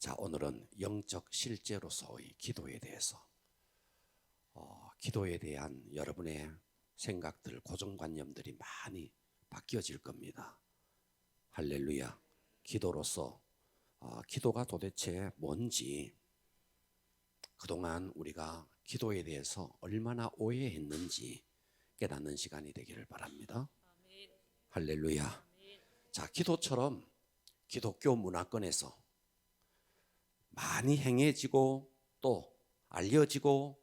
자, 오늘은 영적 실제로서의 기도에 대해서 기도에 대한 여러분의 생각들, 고정관념들이 많이 바뀌어질 겁니다. 할렐루야. 기도로서 기도가 도대체 뭔지, 그동안 우리가 기도에 대해서 얼마나 오해했는지 깨닫는 시간이 되기를 바랍니다. 할렐루야. 자, 기도처럼 기독교 문화권에서 많이 행해지고 또 알려지고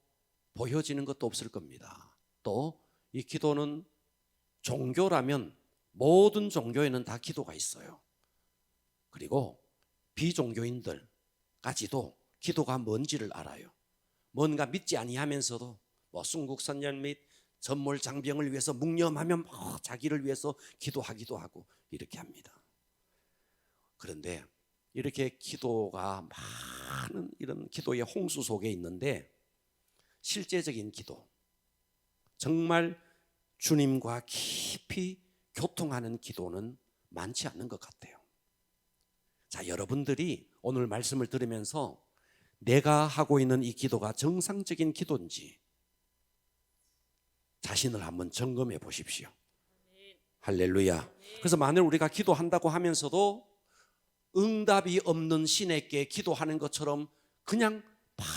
보여지는 것도 없을 겁니다. 또 이 기도는 종교라면 모든 종교에는 다 기도가 있어요. 그리고 비종교인들까지도 기도가 뭔지를 알아요. 뭔가 믿지 아니하면서도 순국선열 및 전몰장병을 위해서 묵념하면 자기를 위해서 기도하기도 하고 이렇게 합니다. 그런데 이렇게 기도가 많은 이런 기도의 홍수 속에 있는데, 실제적인 기도, 정말 주님과 깊이 교통하는 기도는 많지 않는 것 같아요. 자, 여러분들이 오늘 말씀을 들으면서 내가 하고 있는 이 기도가 정상적인 기도인지 자신을 한번 점검해 보십시오. 할렐루야. 그래서 만일 우리가 기도한다고 하면서도 응답이 없는 신에게 기도하는 것처럼 그냥 막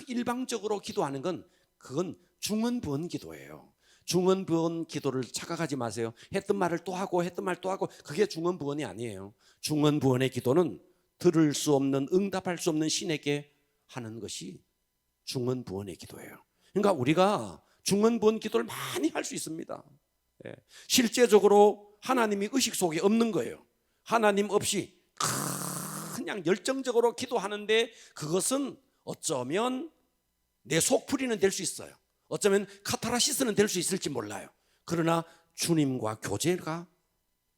일방적으로 기도하는 건, 그건 중언부언 기도예요. 중언부언 기도를 착각하지 마세요. 했던 말을 또 하고 했던 말 또 하고, 그게 중언부언이 아니에요. 중언부언의 기도는 들을 수 없는, 응답할 수 없는 신에게 하는 것이 중언부언의 기도예요. 그러니까 우리가 중언부언 기도를 많이 할 수 있습니다. 실제적으로 하나님이 의식 속에 없는 거예요. 하나님 없이 그냥 열정적으로 기도하는데, 그것은 어쩌면 내 속풀이는 될 수 있어요. 어쩌면 카타르시스는 될 수 있을지 몰라요. 그러나 주님과 교제가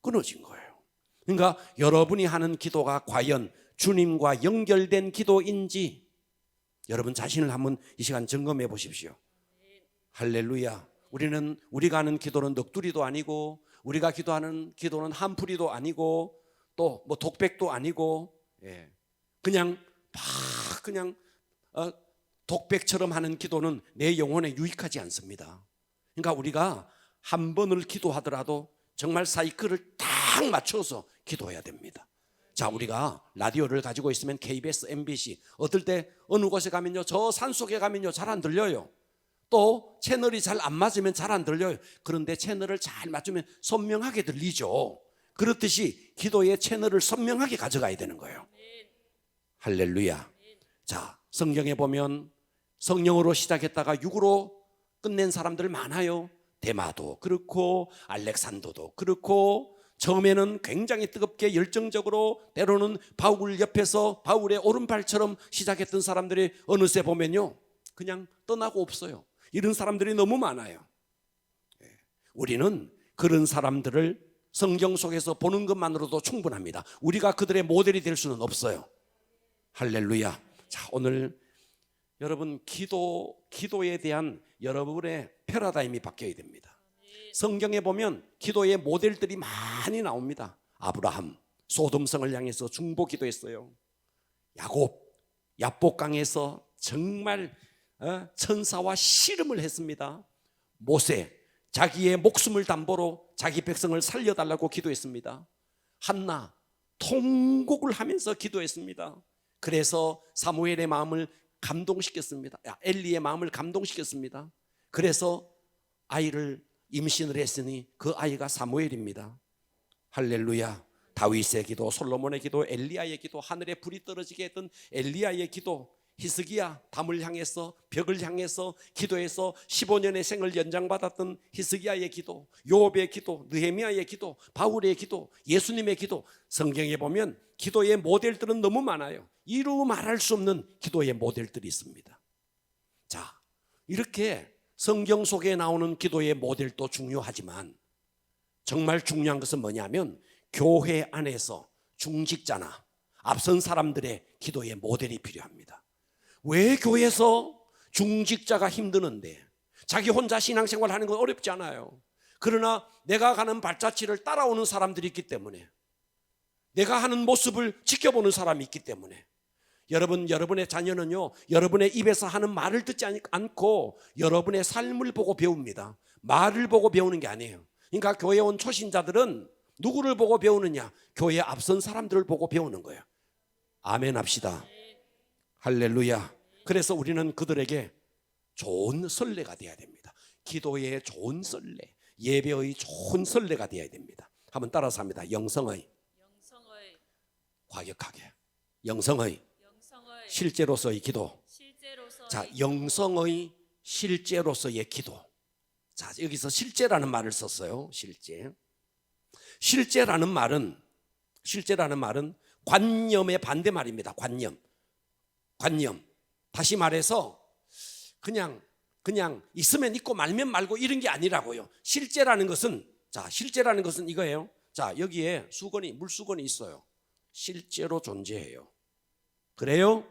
끊어진 거예요. 그러니까 여러분이 하는 기도가 과연 주님과 연결된 기도인지 여러분 자신을 한번 이 시간 점검해 보십시오. 할렐루야. 우리가 하는 기도는 넋두리도 아니고, 우리가 기도하는 기도는 한풀이도 아니고, 또 독백도 아니고, 그냥 독백처럼 하는 기도는 내 영혼에 유익하지 않습니다. 그러니까 우리가 한 번을 기도하더라도 정말 사이클을 딱 맞춰서 기도해야 됩니다. 자, 우리가 라디오를 가지고 있으면 KBS, MBC, 어떨 때 어느 곳에 가면요, 저 산속에 가면요 잘 안 들려요. 또 채널이 잘 안 맞으면 잘 안 들려요. 그런데 채널을 잘 맞추면 선명하게 들리죠. 그렇듯이 기도의 채널을 선명하게 가져가야 되는 거예요. 할렐루야. 자, 성경에 보면 성령으로 시작했다가 육으로 끝낸 사람들 많아요. 데마도 그렇고 알렉산더도 그렇고, 처음에는 굉장히 뜨겁게 열정적으로, 때로는 바울 옆에서 바울의 오른팔처럼 시작했던 사람들이 어느새 보면요 그냥 떠나고 없어요. 이런 사람들이 너무 많아요. 우리는 그런 사람들을 성경 속에서 보는 것만으로도 충분합니다. 우리가 그들의 모델이 될 수는 없어요. 할렐루야. 자, 오늘 여러분 기도에 대한 여러분의 패러다임이 바뀌어야 됩니다. 성경에 보면 기도의 모델들이 많이 나옵니다. 아브라함, 소돔성을 향해서 중보 기도했어요. 야곱, 야복강에서 정말 천사와 씨름을 했습니다. 모세, 자기의 목숨을 담보로 자기 백성을 살려달라고 기도했습니다. 한나, 통곡을 하면서 기도했습니다. 그래서 사무엘의 마음을 감동시켰습니다. 엘리의 마음을 감동시켰습니다. 그래서 아이를 임신을 했으니 그 아이가 사무엘입니다. 할렐루야. 다윗의 기도, 솔로몬의 기도, 엘리야의 기도, 하늘에 불이 떨어지게 했던 엘리야의 기도, 히스기야 담을 향해서, 벽을 향해서 기도해서 15년의 생을 연장받았던 히스기야의 기도, 요업의 기도, 느헤미야의 기도, 바울의 기도, 예수님의 기도. 성경에 보면 기도의 모델들은 너무 많아요. 이루 말할 수 없는 기도의 모델들이 있습니다. 자, 이렇게 성경 속에 나오는 기도의 모델도 중요하지만 정말 중요한 것은 뭐냐면, 교회 안에서 중직자나 앞선 사람들의 기도의 모델이 필요합니다. 왜 교회에서 중직자가 힘드는데, 자기 혼자 신앙생활 하는 건 어렵지 않아요. 그러나 내가 가는 발자취를 따라오는 사람들이 있기 때문에, 내가 하는 모습을 지켜보는 사람이 있기 때문에, 여러분의 자녀는요, 여러분의 입에서 하는 말을 듣지 않고 여러분의 삶을 보고 배웁니다. 말을 보고 배우는 게 아니에요. 그러니까 교회에 온 초신자들은 누구를 보고 배우느냐? 교회에 앞선 사람들을 보고 배우는 거예요. 아멘 합시다. 할렐루야. 그래서 우리는 그들에게 좋은 선례가 되어야 됩니다. 기도의 좋은 선례, 예배의 좋은 선례가 되어야 됩니다. 한번 따라서 합니다. 영성의 과격하게, 영성의 실제로서의 기도. 자, 영성의 실제로서의 기도. 자, 여기서 실제라는 말을 썼어요. 실제라는 말은 관념의 반대말입니다. 관념. 다시 말해서 그냥 있으면 있고 말면 말고 이런 게 아니라고요. 실제라는 것은 이거예요. 자, 여기에 물수건이 있어요. 실제로 존재해요. 그래요?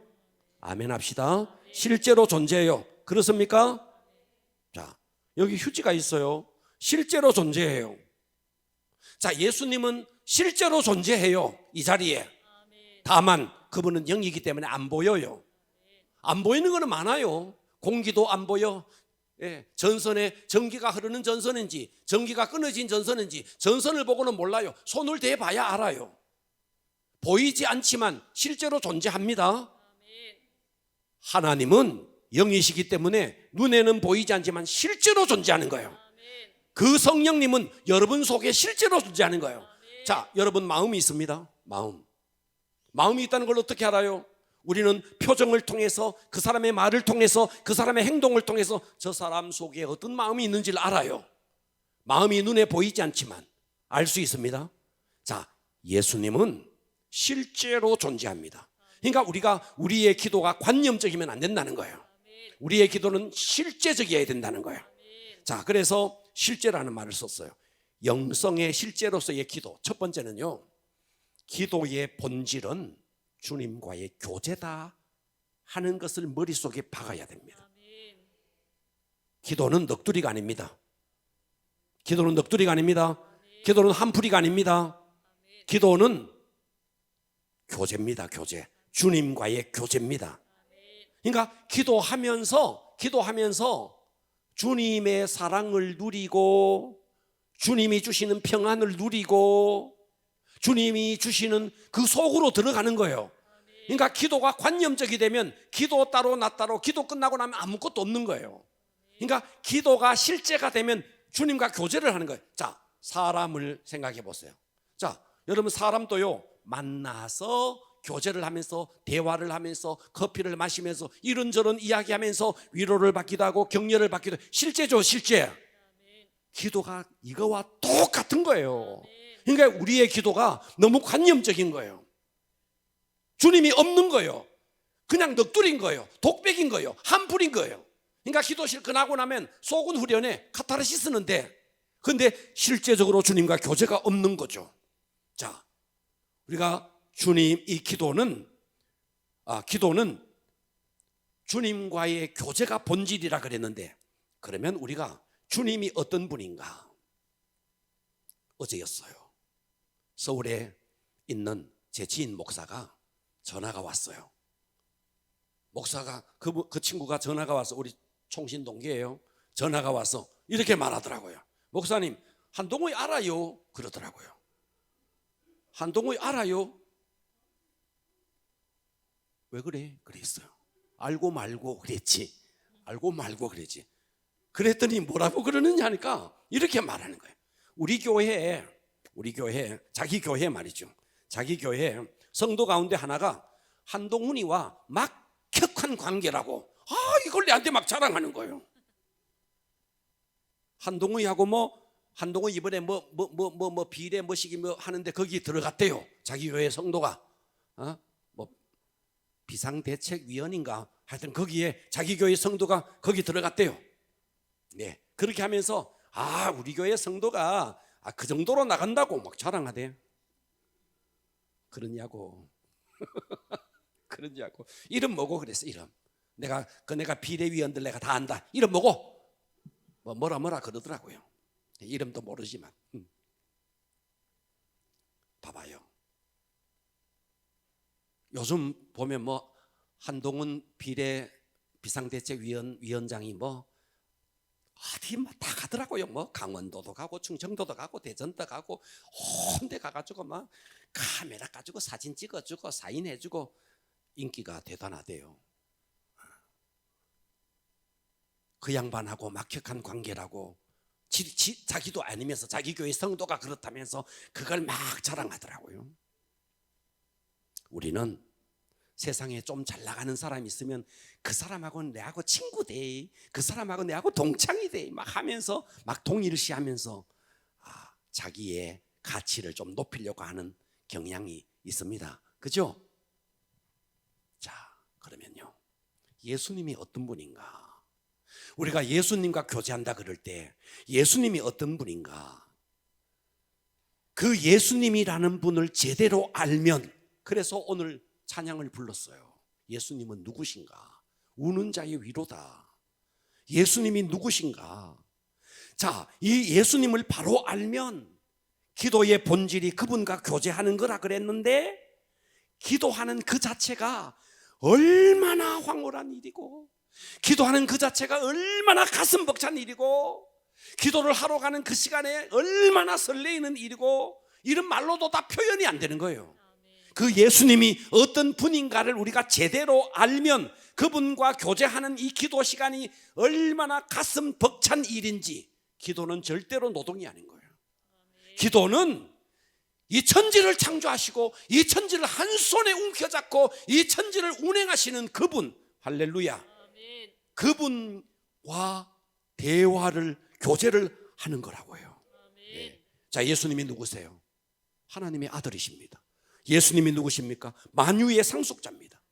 아멘 합시다. 실제로 존재해요. 그렇습니까? 자, 여기 휴지가 있어요. 실제로 존재해요. 자, 예수님은 실제로 존재해요. 이 자리에. 다만 그분은 영이기 때문에 안 보여요. 안 보이는 거는 많아요. 공기도 안 보여. 전선에 전기가 흐르는 전선인지 전기가 끊어진 전선인지 전선을 보고는 몰라요. 손을 대봐야 알아요. 보이지 않지만 실제로 존재합니다. 하나님은 영이시기 때문에 눈에는 보이지 않지만 실제로 존재하는 거예요. 그 성령님은 여러분 속에 실제로 존재하는 거예요. 자, 여러분 마음이 있습니다. 마음이 있다는 걸 어떻게 알아요? 우리는 표정을 통해서, 그 사람의 말을 통해서, 그 사람의 행동을 통해서 저 사람 속에 어떤 마음이 있는지를 알아요. 마음이 눈에 보이지 않지만 알 수 있습니다. 자, 예수님은 실제로 존재합니다. 그러니까 우리의 기도가 관념적이면 안 된다는 거예요. 우리의 기도는 실제적이어야 된다는 거예요. 자, 그래서 실제라는 말을 썼어요. 영성의 실제로서의 기도. 첫 번째는요, 기도의 본질은 주님과의 교제다 하는 것을 머릿속에 박아야 됩니다. 기도는 넋두리가 아닙니다. 기도는 한풀이가 아닙니다. 기도는 교제입니다. 교제. 주님과의 교제입니다. 그러니까 기도하면서 주님의 사랑을 누리고, 주님이 주시는 평안을 누리고, 주님이 주시는 그 속으로 들어가는 거예요. 그러니까 기도가 관념적이 되면 기도 따로 나 따로, 기도 끝나고 나면 아무것도 없는 거예요. 그러니까 기도가 실제가 되면 주님과 교제를 하는 거예요. 자, 사람을 생각해 보세요. 자, 여러분 사람도요, 만나서 교제를 하면서, 대화를 하면서, 커피를 마시면서, 이런저런 이야기하면서 위로를 받기도 하고 격려를 받기도 해요. 실제죠, 실제. 기도가 이거와 똑같은 거예요. 그러니까 우리의 기도가 너무 관념적인 거예요. 주님이 없는 거예요. 그냥 넋두린 거예요. 독백인 거예요. 한풀인 거예요. 그러니까 기도실 끝나고 나면 속은 후련해, 카타르시스는데, 그런데 실제적으로 주님과 교제가 없는 거죠. 자, 우리가 이 기도는 주님과의 교제가 본질이라 그랬는데, 그러면 우리가 주님이 어떤 분인가? 어제였어요. 서울에 있는 제 지인 목사가 전화가 왔어요. 목사가 그 친구가 전화가 와서, 우리 총신 동기예요. 전화가 와서 이렇게 말하더라고요. 목사님, 한동훈이 알아요? 그러더라고요. 한동훈이 알아요? 왜 그래? 그랬어요. 알고 말고 그랬지. 그랬더니 뭐라고 그러느냐 하니까 이렇게 말하는 거예요. 우리 교회 자기 교회 말이죠. 자기 교회 성도 가운데 하나가 한동훈이와 막격한 관계라고, 이걸 내한테 막 자랑하는 거예요. 한동훈이 이번에 비례 뭐시기 하는데 거기 들어갔대요. 자기 교회 성도가 비상대책위원인가 하여튼 거기에 자기 교회 성도가 거기 들어갔대요. 네, 그렇게 하면서 우리 교회 성도가 그 정도로 나간다고 막 자랑하대요. 그러냐고. 이름 뭐고 그랬어. 이름 내가 비례위원들 내가 다 안다. 이름 뭐고? 뭐라 그러더라고요. 이름도 모르지만. 봐봐요. 요즘 보면 한동훈 비례 비상대책위원장이 뭐 어디 다 가더라고요. 뭐 강원도도 가고 충청도도 가고 대전도 가고 온데 가가지고 막 카메라 가지고 사진 찍어주고 사인해주고 인기가 대단하대요. 그 양반하고 막역한 관계라고 자기도 아니면서 자기 교회 성도가 그렇다면서 그걸 막 자랑하더라고요. 우리는 세상에 좀 잘 나가는 사람이 있으면 그 사람하고는 내하고 친구 돼, 그 사람하고 내하고 동창이 돼 막 하면서 막 동일시하면서 자기의 가치를 좀 높이려고 하는 경향이 있습니다. 그죠? 자, 그러면요, 예수님이 어떤 분인가? 우리가 예수님과 교제한다 그럴 때 예수님이 어떤 분인가? 그 예수님이라는 분을 제대로 알면, 그래서 오늘 찬양을 불렀어요. 예수님은 누구신가? 우는 자의 위로다. 예수님이 누구신가? 자, 이 예수님을 바로 알면 기도의 본질이 그분과 교제하는 거라 그랬는데, 기도하는 그 자체가 얼마나 황홀한 일이고, 기도하는 그 자체가 얼마나 가슴 벅찬 일이고, 기도를 하러 가는 그 시간에 얼마나 설레이는 일이고, 이런 말로도 다 표현이 안 되는 거예요. 그 예수님이 어떤 분인가를 우리가 제대로 알면 그분과 교제하는 이 기도 시간이 얼마나 가슴 벅찬 일인지. 기도는 절대로 노동이 아닌 거예요. 기도는 이 천지를 창조하시고 이 천지를 한 손에 움켜잡고 이 천지를 운행하시는 그분, 할렐루야, 그분과 대화를, 교제를 하는 거라고요. 예. 자, 예수님이 누구세요? 하나님의 아들이십니다. 예수님이 누구십니까? 만유의 상속자입니다.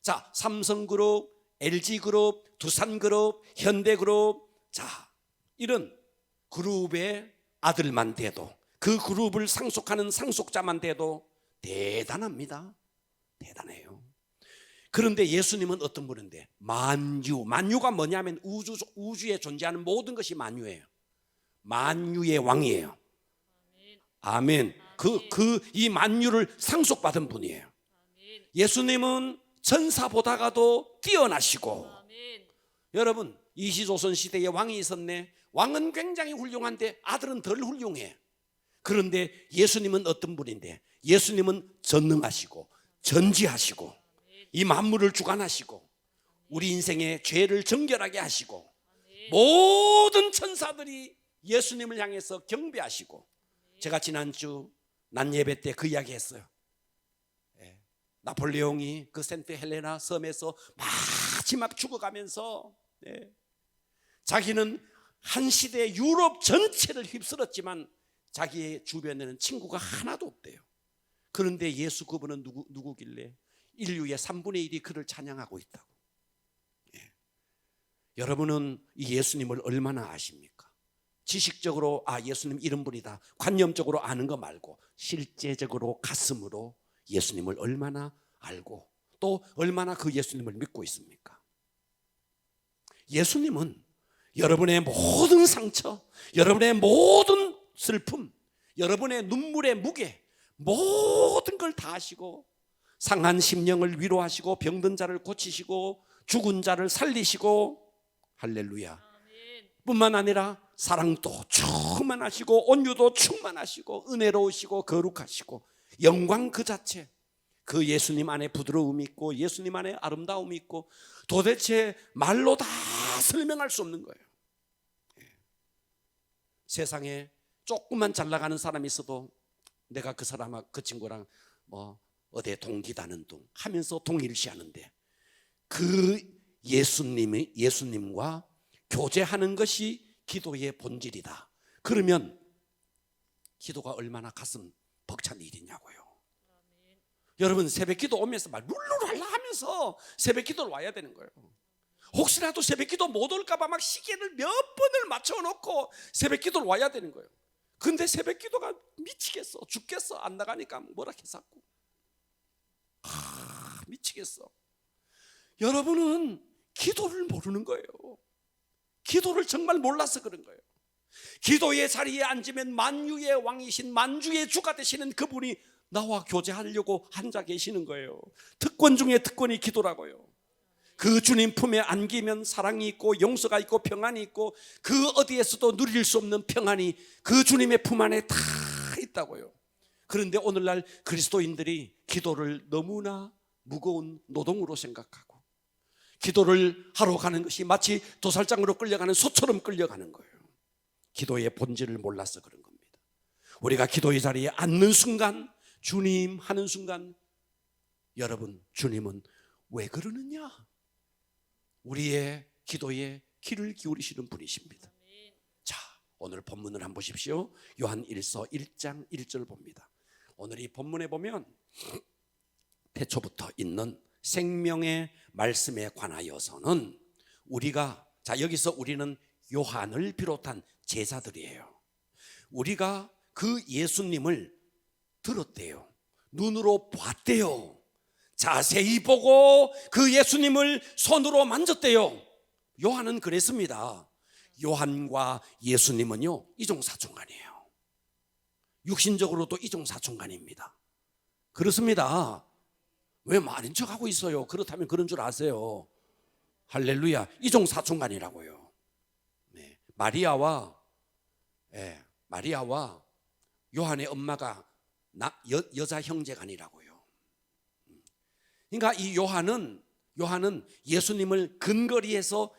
자, 삼성그룹, LG그룹, 두산그룹, 현대그룹, 자, 이런 그룹의 아들만 돼도, 그 그룹을 상속하는 상속자만 돼도 대단합니다. 대단해요. 그런데 예수님은 어떤 분인데? 만유가 뭐냐면 우주에 존재하는 모든 것이 만유예요. 만유의 왕이에요. 아멘. 이 만유를 상속받은 분이에요. 예수님은 천사보다가도 뛰어나시고, 여러분, 이시조선 시대에 왕이 있었네. 왕은 굉장히 훌륭한데 아들은 덜 훌륭해. 그런데 예수님은 어떤 분인데? 예수님은 전능하시고 전지하시고 이 만물을 주관하시고 우리 인생의 죄를 정결하게 하시고, 모든 천사들이 예수님을 향해서 경배하시고, 제가 지난주 난 예배 때 그 이야기 했어요. 나폴레옹이 그 센트 헬레나 섬에서 마지막 죽어가면서 자기는 한 시대 유럽 전체를 휩쓸었지만 자기의 주변에는 친구가 하나도 없대요. 그런데 예수 그분은 누구길래 인류의 3분의 1이 그를 찬양하고 있다고. 여러분은 이 예수님을 얼마나 아십니까? 지식적으로 예수님 이런 분이다, 관념적으로 아는 거 말고 실제적으로 가슴으로 예수님을 얼마나 알고 또 얼마나 그 예수님을 믿고 있습니까? 예수님은 여러분의 모든 상처, 여러분의 모든 슬픔, 여러분의 눈물의 무게, 모든 걸 다 하시고 상한 심령을 위로하시고 병든 자를 고치시고 죽은 자를 살리시고, 할렐루야, 뿐만 아니라 사랑도 충만하시고 온유도 충만하시고 은혜로우시고 거룩하시고 영광 그 자체, 그 예수님 안에 부드러움이 있고 예수님 안에 아름다움이 있고 도대체 말로 다 설명할 수 없는 거예요. 세상에 조금만 잘 나가는 사람이 있어도 내가 그 사람, 그 친구랑 뭐 어디에 동기다는 둥 하면서 동일시하는데, 그 예수님과 교제하는 것이 기도의 본질이다. 그러면 기도가 얼마나 가슴 벅찬 일이냐고요. 여러분, 새벽기도 오면서 막 룰루랄라 하면서 새벽기도를 와야 되는 거예요. 혹시라도 새벽기도 못 올까봐 막 시계를 몇 번을 맞춰놓고 새벽기도를 와야 되는 거예요. 근데 새벽기도가 미치겠어, 죽겠어, 안 나가니까 뭐라 해사고 미치겠어. 여러분은 기도를 모르는 거예요. 기도를 정말 몰라서 그런 거예요. 기도의 자리에 앉으면 만유의 왕이신 만주의 주가 되시는 그분이 나와 교제하려고 앉아 계시는 거예요. 특권 중에 특권이 기도라고요. 그 주님 품에 안기면 사랑이 있고 용서가 있고 평안이 있고 그 어디에서도 누릴 수 없는 평안이 그 주님의 품 안에 다 있다고요. 그런데 오늘날 그리스도인들이 기도를 너무나 무거운 노동으로 생각하고 기도를 하러 가는 것이 마치 도살장으로 끌려가는 소처럼 끌려가는 거예요. 기도의 본질을 몰라서 그런 겁니다. 우리가 기도의 자리에 앉는 순간, 주님 하는 순간, 여러분, 주님은 왜 그러느냐? 우리의 기도에 귀를 기울이시는 분이십니다. 자, 오늘 본문을 한번 보십시오. 요한 1서 1장 1절 봅니다. 오늘 이 본문에 보면 태초부터 있는 생명의 말씀에 관하여서는 우리가, 자, 여기서 우리는 요한을 비롯한 제자들이에요. 우리가 그 예수님을 들었대요. 눈으로 봤대요. 자세히 보고 그 예수님을 손으로 만졌대요. 요한은 그랬습니다. 요한과 예수님은요, 이종사촌간이에요. 육신적으로도 이종사촌간입니다. 그렇습니다. 왜 말인 척하고 있어요? 그렇다면 그런 줄 아세요? 할렐루야. 이종사촌간이라고요. 네. 마리아와 요한의 엄마가 여자 형제간이라고요. 그러니까 이 요한은 예수님을 근거리에서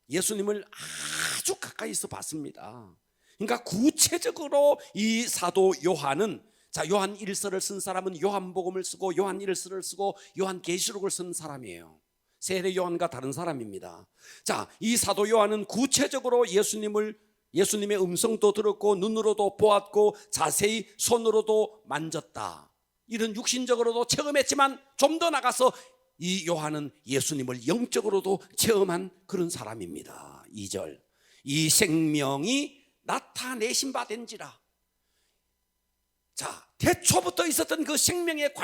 예수님을 아주 가까이서 봤습니다. 그러니까 구체적으로 이 사도 요한은, 자, 요한 1서를 쓴 사람은 요한복음을 쓰고 요한 1서를 쓰고 요한 계시록을 쓴 사람이에요. 세례 요한과 다른 사람입니다. 자, 이 사도 요한은 구체적으로 예수님의 음성도 들었고 눈으로도 보았고 자세히 손으로도 만졌다. 이런 육신적으로도 체험했지만 좀 더 나가서 이 요한은 예수님을 영적으로도 체험한 그런 사람입니다. 2절, 이 생명이 나타내신 바 된지라. 자, 태초부터 있었던 그 생명의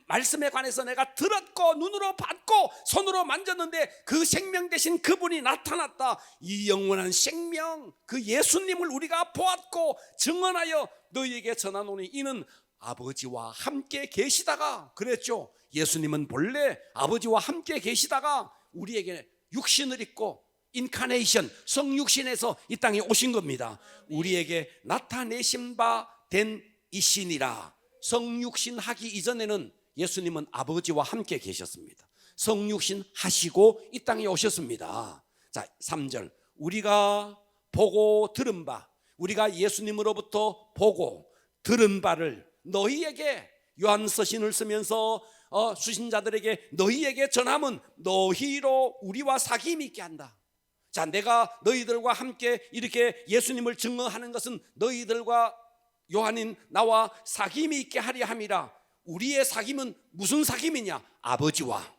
말씀에 관해서 내가 들었고 눈으로 봤고 손으로 만졌는데 그 생명 대신 그분이 나타났다. 이 영원한 생명, 그 예수님을 우리가 보았고 증언하여 너희에게 전하노니 이는 아버지와 함께 계시다가, 그랬죠. 예수님은 본래 아버지와 함께 계시다가 우리에게 육신을 입고 인카네이션, 성육신에서 이 땅에 오신 겁니다. 우리에게 나타내신 바 된 이신이라. 성육신 하기 이전에는 예수님은 아버지와 함께 계셨습니다. 성육신 하시고 이 땅에 오셨습니다. 자, 3절, 우리가 보고 들은 바, 우리가 예수님으로부터 보고 들은 바를 너희에게, 요한서신을 쓰면서 수신자들에게 너희에게 전함은 너희로 우리와 사귐 있게 한다. 자, 내가 너희들과 함께 이렇게 예수님을 증언하는 것은 너희들과 요한인 나와 사귐이 있게 하려 함이라. 우리의 사귐은 무슨 사귐이냐? 아버지와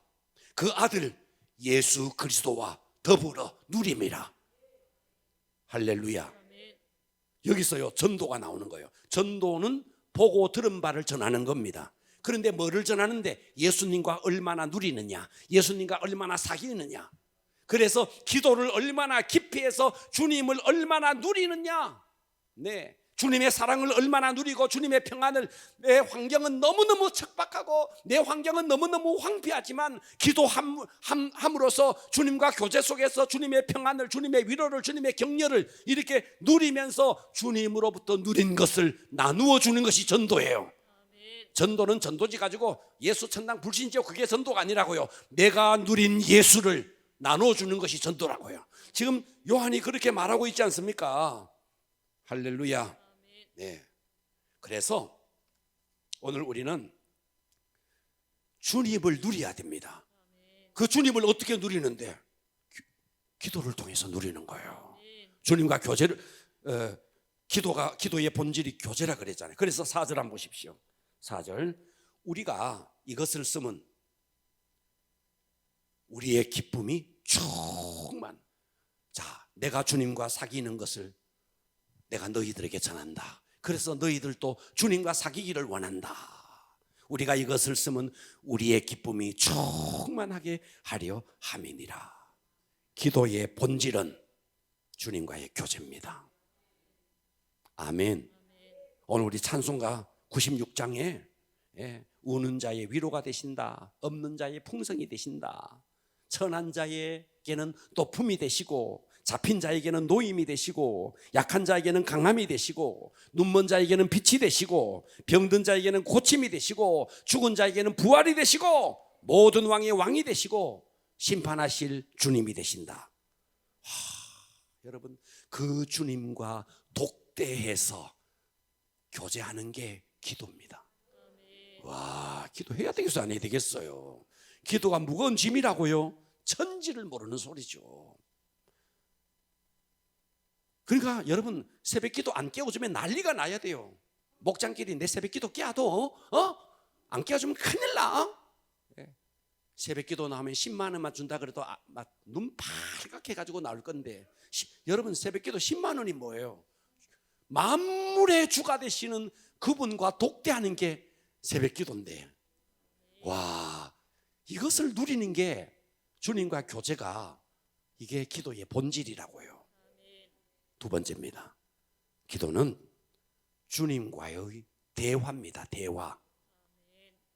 그 아들 예수 그리스도와 더불어 누림이라. 할렐루야. 여기서요 전도가 나오는 거예요. 전도는 보고 들은 바를 전하는 겁니다. 그런데 뭐를 전하는데? 예수님과 얼마나 누리느냐, 예수님과 얼마나 사귀느냐. 그래서 기도를 얼마나 깊이 해서 주님을 얼마나 누리느냐. 네, 주님의 사랑을 얼마나 누리고 주님의 평안을, 내 환경은 너무너무 척박하고 내 환경은 너무너무 황폐하지만 기도함으로써 주님과 교제 속에서 주님의 평안을, 주님의 위로를, 주님의 격려를 이렇게 누리면서 주님으로부터 누린 것을 나누어 주는 것이 전도예요. 전도는 전도지 가지고 예수 천당 불신지요, 그게 전도가 아니라고요. 내가 누린 예수를 나누어 주는 것이 전도라고요. 지금 요한이 그렇게 말하고 있지 않습니까? 할렐루야. 네. 그래서 오늘 우리는 주님을 누려야 됩니다. 그 주님을 어떻게 누리는데? 기도를 통해서 누리는 거예요. 주님과 교제를, 기도의 본질이 교제라 그랬잖아요. 그래서 4절 한번 보십시오. 4절, 우리가 이것을 쓰면 우리의 기쁨이 충만. 자, 내가 주님과 사귀는 것을 내가 너희들에게 전한다. 그래서 너희들도 주님과 사귀기를 원한다. 우리가 이것을 쓰면 우리의 기쁨이 충만하게 하려 함이니라. 기도의 본질은 주님과의 교제입니다. 아멘. 오늘 우리 찬송가 96장에 우는 자의 위로가 되신다. 없는 자의 풍성이 되신다. 천한 자에게는 또 품이 되시고, 잡힌 자에게는 노임이 되시고, 약한 자에게는 강함이 되시고, 눈먼 자에게는 빛이 되시고, 병든 자에게는 고침이 되시고, 죽은 자에게는 부활이 되시고, 모든 왕의 왕이 되시고, 심판하실 주님이 되신다. 여러분, 그 주님과 독대해서 교제하는 게 기도입니다. 와, 기도해야 되겠어요? 안 해야 되겠어요? 기도가 무거운 짐이라고요? 천지를 모르는 소리죠. 그러니까 여러분, 새벽 기도 안 깨워주면 난리가 나야 돼요. 목장끼리 내 새벽 기도 깨워도 안 깨워주면 큰일 나. 새벽 기도 나오면 10만 원만 준다 그래도 막 눈 빨갛게 가지고 나올 건데, 여러분, 새벽 기도 10만 원이 뭐예요? 만물의 주가 되시는 그분과 독대하는 게 새벽 기도인데, 와, 이것을 누리는 게 주님과 교제가, 이게 기도의 본질이라고요. 두 번째입니다. 기도는 주님과의 대화입니다. 대화.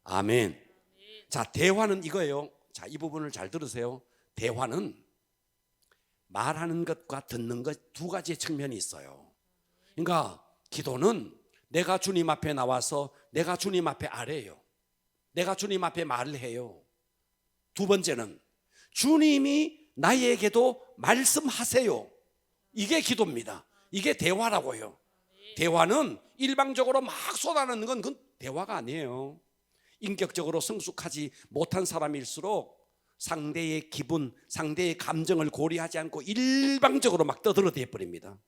아멘. 자, 대화는 이거예요. 자, 이 부분을 잘 들으세요. 대화는 말하는 것과 듣는 것 두 가지의 측면이 있어요. 그러니까 기도는 내가 주님 앞에 나와서 내가 주님 앞에 아뢰요. 내가 주님 앞에 말을 해요. 두 번째는 주님이 나에게도 말씀하세요. 이게 기도입니다. 이게 대화라고요. 대화는 일방적으로 막 쏟아내는 건 그건 대화가 아니에요. 인격적으로 성숙하지 못한 사람일수록 상대의 기분, 상대의 감정을 고려하지 않고 일방적으로 막 떠들어대 버립니다.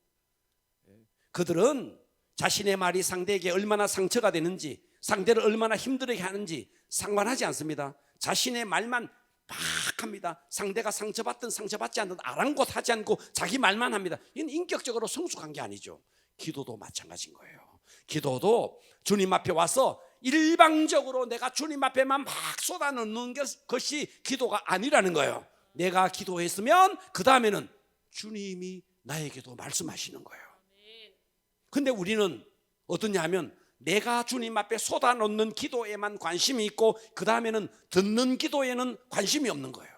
그들은 자신의 말이 상대에게 얼마나 상처가 되는지, 상대를 얼마나 힘들게 하는지 상관하지 않습니다. 자신의 말만 막 합니다. 상대가 상처받든 상처받지 않든 아랑곳하지 않고 자기 말만 합니다. 이건 인격적으로 성숙한 게 아니죠. 기도도 마찬가지인 거예요. 기도도 주님 앞에 와서 일방적으로 내가 주님 앞에만 막 쏟아놓는 것이 기도가 아니라는 거예요. 내가 기도했으면 그 다음에는 주님이 나에게도 말씀하시는 거예요. 근데 우리는 어떠냐 하면 내가 주님 앞에 쏟아놓는 기도에만 관심이 있고 그 다음에는 듣는 기도에는 관심이 없는 거예요.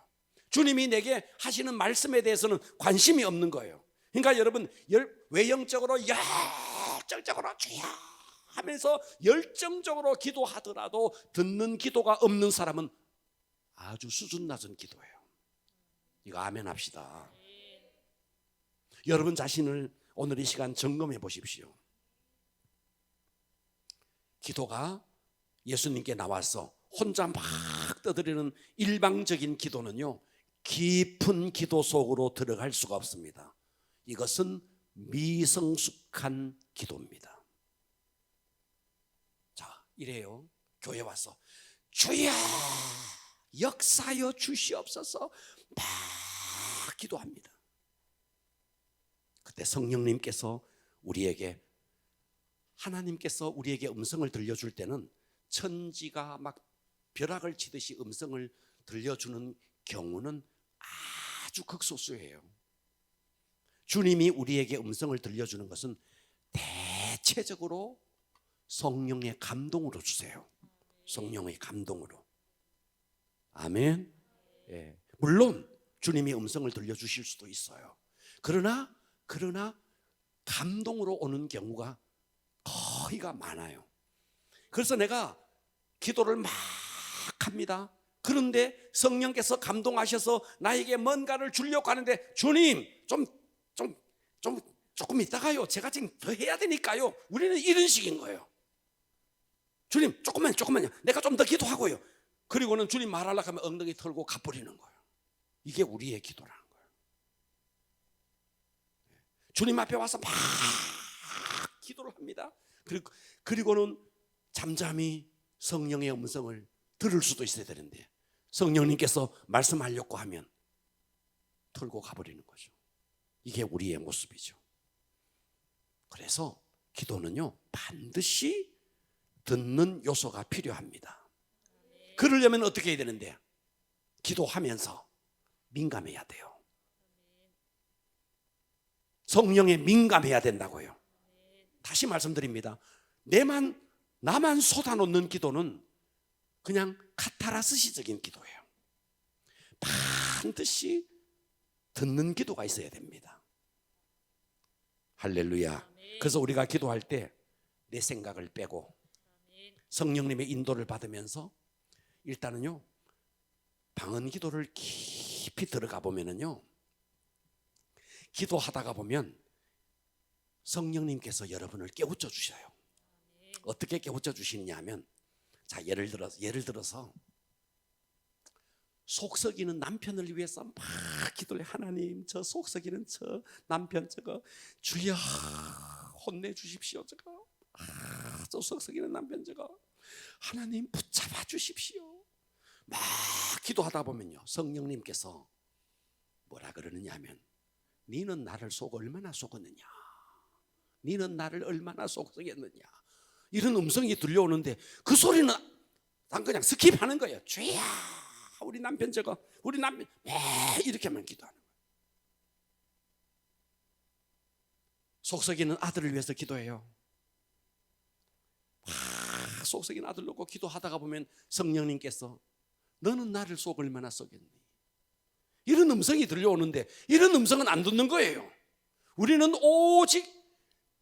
주님이 내게 하시는 말씀에 대해서는 관심이 없는 거예요. 그러니까 여러분, 외형적으로 열정적으로 주여 하면서 열정적으로 기도하더라도 듣는 기도가 없는 사람은 아주 수준 낮은 기도예요. 이거 아멘 합시다. 여러분 자신을 오늘 이 시간 점검해 보십시오. 기도가 예수님께 나와서 혼자 막 떠드리는 일방적인 기도는요, 깊은 기도 속으로 들어갈 수가 없습니다. 이것은 미성숙한 기도입니다. 자, 이래요. 교회 와서 주여 역사여 주시옵소서 막 기도합니다. 그때 성령님께서 우리에게, 하나님께서 우리에게 음성을 들려줄 때는 천지가 막 벼락을 치듯이 음성을 들려주는 경우는 아주 극소수예요. 주님이 우리에게 음성을 들려주는 것은 대체적으로 성령의 감동으로 주세요. 성령의 감동으로. 아멘. 예. 물론 주님이 음성을 들려주실 수도 있어요. 그러나 감동으로 오는 경우가 거의가 많아요. 그래서 내가 기도를 막 합니다. 그런데 성령께서 감동하셔서 나에게 뭔가를 주려고 하는데, 주님 조금 있다가요, 제가 지금 더 해야 되니까요. 우리는 이런 식인 거예요. 주님 조금만요. 내가 좀 더 기도하고요. 그리고는 주님 말하려고 하면 엉덩이 털고 가버리는 거예요. 이게 우리의 기도라는 거예요. 주님 앞에 와서 막 기도를 합니다. 그리고는 잠잠히 성령의 음성을 들을 수도 있어야 되는데, 성령님께서 말씀하려고 하면 털고 가버리는 거죠. 이게 우리의 모습이죠. 그래서 기도는요, 반드시 듣는 요소가 필요합니다. 그러려면 어떻게 해야 되는데, 기도하면서 민감해야 돼요. 성령에 민감해야 된다고요. 다시 말씀드립니다. 내만 나만 쏟아놓는 기도는 그냥 카타라스시적인 기도예요. 반드시 듣는 기도가 있어야 됩니다. 할렐루야. 그래서 우리가 기도할 때 내 생각을 빼고 성령님의 인도를 받으면서 일단은요, 방언 기도를 깊이 들어가 보면은요, 기도하다가 보면 성령님께서 여러분을 깨우쳐 주셔요. 어떻게 깨우쳐 주시느냐 하면, 자, 예를 들어서 속썩이는 남편을 위해서 막 기도를 해. 하나님, 저 속썩이는 저 남편 저거 주여 혼내 주십시오. 저거 저 속썩이는 남편 저거 하나님 붙잡아 주십시오. 막 기도하다 보면요, 성령님께서 뭐라 그러느냐 하면, 너는 나를 얼마나 속었느냐, 너는 나를 얼마나 속썩였느냐, 이런 음성이 들려오는데 그 소리는 난 그냥 스킵하는 거예요. 주여 우리 남편 저거, 우리 남편 이렇게만 기도하는 거예요. 속썩이는 아들을 위해서 기도해요. 속썩이는 아들 놓고 기도하다가 보면 성령님께서 너는 나를 속 얼마나 썩였니, 이런 음성이 들려오는데 이런 음성은 안 듣는 거예요. 우리는 오직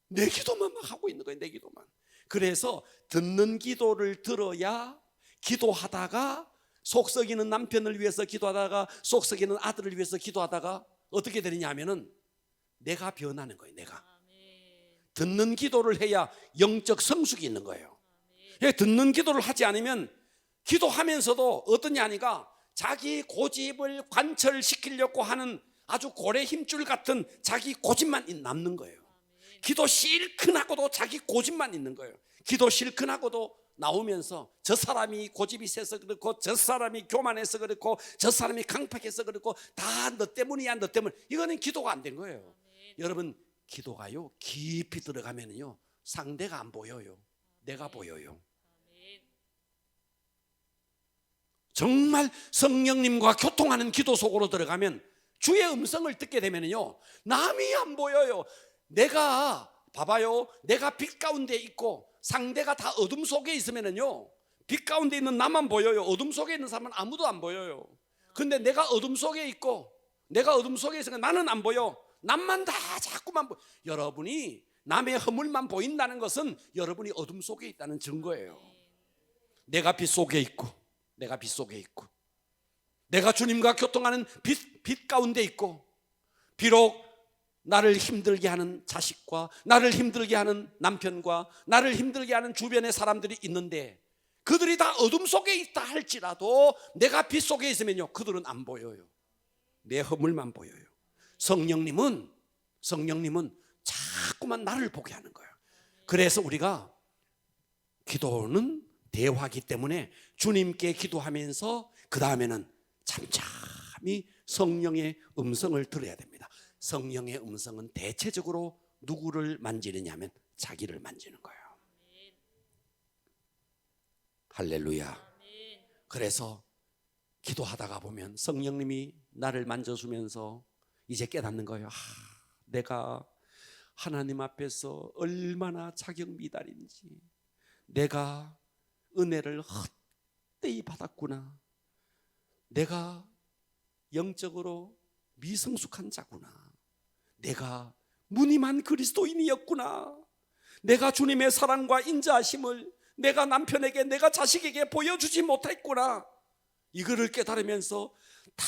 내 기도만 막 하고 있는 거예요. 내 기도만. 그래서 듣는 기도를 들어야 기도하다가 속썩이는 남편을 위해서 기도하다가 속썩이는 아들을 위해서 기도하다가 어떻게 되느냐 하면은 내가 변하는 거예요. 내가 듣는 기도를 해야 영적 성숙이 있는 거예요. 듣는 기도를 하지 않으면 기도하면서도 어떠냐 하니까 자기 고집을 관철시키려고 하는 아주 고래 힘줄 같은 자기 고집만 남는 거예요. 기도 실컷하고도 자기 고집만 있는 거예요. 기도 실컷하고도 나오면서 저 사람이 고집이 세서 그렇고 저 사람이 교만해서 그렇고 저 사람이 강팍해서 그렇고 다 너 때문이야, 너 때문. 이거는 기도가 안 된 거예요. 여러분, 기도가요 깊이 들어가면요 상대가 안 보여요. 내가 보여요. 정말 성령님과 교통하는 기도 속으로 들어가면 주의 음성을 듣게 되면요 남이 안 보여요. 내가 봐봐요, 내가 빛 가운데 있고 상대가 다 어둠 속에 있으면요 빛 가운데 있는 나만 보여요. 어둠 속에 있는 사람은 아무도 안 보여요. 근데 내가 어둠 속에 있고 내가 어둠 속에 있으니까 나는 안 보여. 남만 다 자꾸만 보여. 여러분이 남의 허물만 보인다는 것은 여러분이 어둠 속에 있다는 증거예요. 내가 빛 속에 있고 내가 빛 속에 있고 내가 주님과 교통하는 빛 가운데 있고, 비록 나를 힘들게 하는 자식과 나를 힘들게 하는 남편과 나를 힘들게 하는 주변의 사람들이 있는데 그들이 다 어둠 속에 있다 할지라도 내가 빛 속에 있으면요 그들은 안 보여요. 내 허물만 보여요. 성령님은 자꾸만 나를 보게 하는 거예요. 그래서 우리가 기도는 대화기 때문에 주님께 기도하면서 그 다음에는 잠잠히 성령의 음성을 들어야 됩니다. 성령의 음성은 대체적으로 누구를 만지느냐면 자기를 만지는 거예요. 할렐루야. 그래서 기도하다가 보면 성령님이 나를 만져주면서 이제 깨닫는 거예요. 내가 하나님 앞에서 얼마나 자격미달인지, 내가 은혜를 헛되이 받았구나, 내가 영적으로 미성숙한 자구나, 내가 무늬만 그리스도인이었구나, 내가 주님의 사랑과 인자하심을 내가 남편에게 내가 자식에게 보여주지 못했구나, 이거를 깨달으면서 다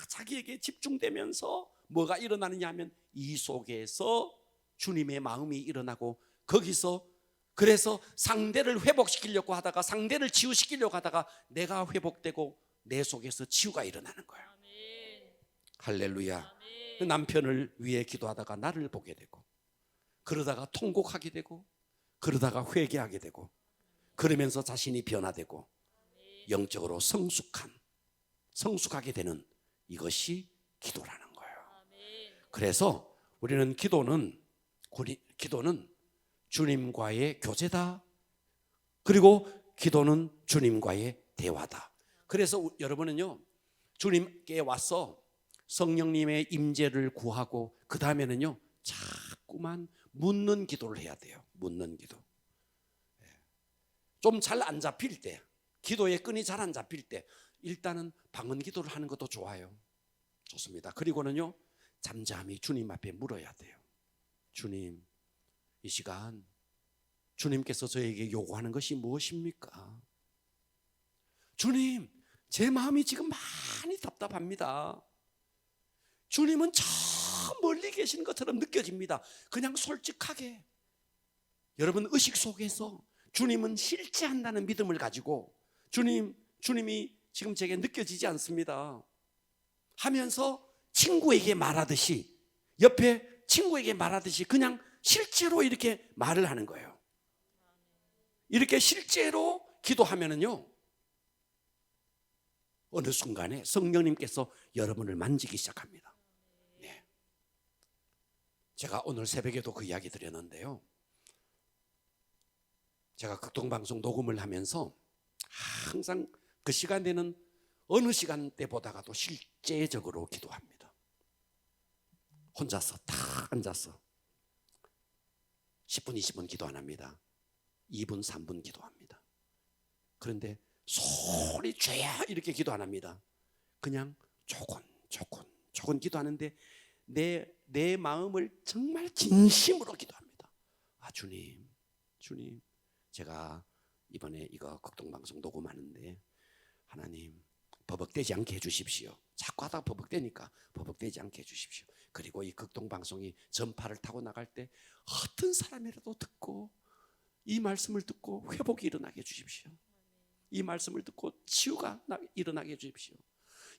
자기에게 집중되면서 뭐가 일어나느냐 하면 이 속에서 주님의 마음이 일어나고, 거기서 그래서 상대를 회복시키려고 하다가 상대를 치유시키려고 하다가 내가 회복되고 내 속에서 치유가 일어나는 거예요. 할렐루야. 남편을 위해 기도하다가 나를 보게 되고, 그러다가 통곡하게 되고, 그러다가 회개하게 되고, 그러면서 자신이 변화되고 영적으로 성숙하게 되는 이것이 기도라는 거예요. 그래서 우리는 기도는 주님과의 교제다. 그리고 기도는 주님과의 대화다. 그래서 여러분은요 주님께 와서 성령님의 임재를 구하고 그 다음에는요 자꾸만 묻는 기도를 해야 돼요. 묻는 기도. 좀 잘 안 잡힐 때, 기도의 끈이 잘 안 잡힐 때 일단은 방언 기도를 하는 것도 좋아요. 좋습니다. 그리고는요, 잠잠히 주님 앞에 물어야 돼요. 주님, 이 시간 주님께서 저에게 요구하는 것이 무엇입니까? 주님, 제 마음이 지금 많이 답답합니다. 주님은 저 멀리 계신 것처럼 느껴집니다. 그냥 솔직하게 여러분 의식 속에서 주님은 실제한다는 믿음을 가지고 주님이 지금 제게 느껴지지 않습니다 하면서 친구에게 말하듯이, 옆에 친구에게 말하듯이 그냥 실제로 이렇게 말을 하는 거예요. 이렇게 실제로 기도하면은요, 어느 순간에 성령님께서 여러분을 만지기 시작합니다. 네. 제가 오늘 새벽에도 그 이야기 드렸는데요, 제가 극동방송 녹음을 하면서 항상 그 시간대는 어느 시간대보다가도 실제적으로 기도합니다. 혼자서 탁 앉아서 10분 20분 기도 안 합니다. 2분 3분 기도합니다. 그런데 소리 줘야 이렇게 기도 안 합니다. 그냥 조금 기도하는데 내 마음을 정말 진심으로 기도합니다. 아, 주님, 제가 이번에 이거 극동방송 녹음하는데 하나님 버벅대지 않게 해주십시오. 자꾸 하다가 버벅대니까 버벅대지 않게 해주십시오. 그리고 이 극동방송이 전파를 타고 나갈 때 어떤 사람이라도 듣고 이 말씀을 듣고 회복이 일어나게 해주십시오. 이 말씀을 듣고 치유가 일어나게 해주십시오.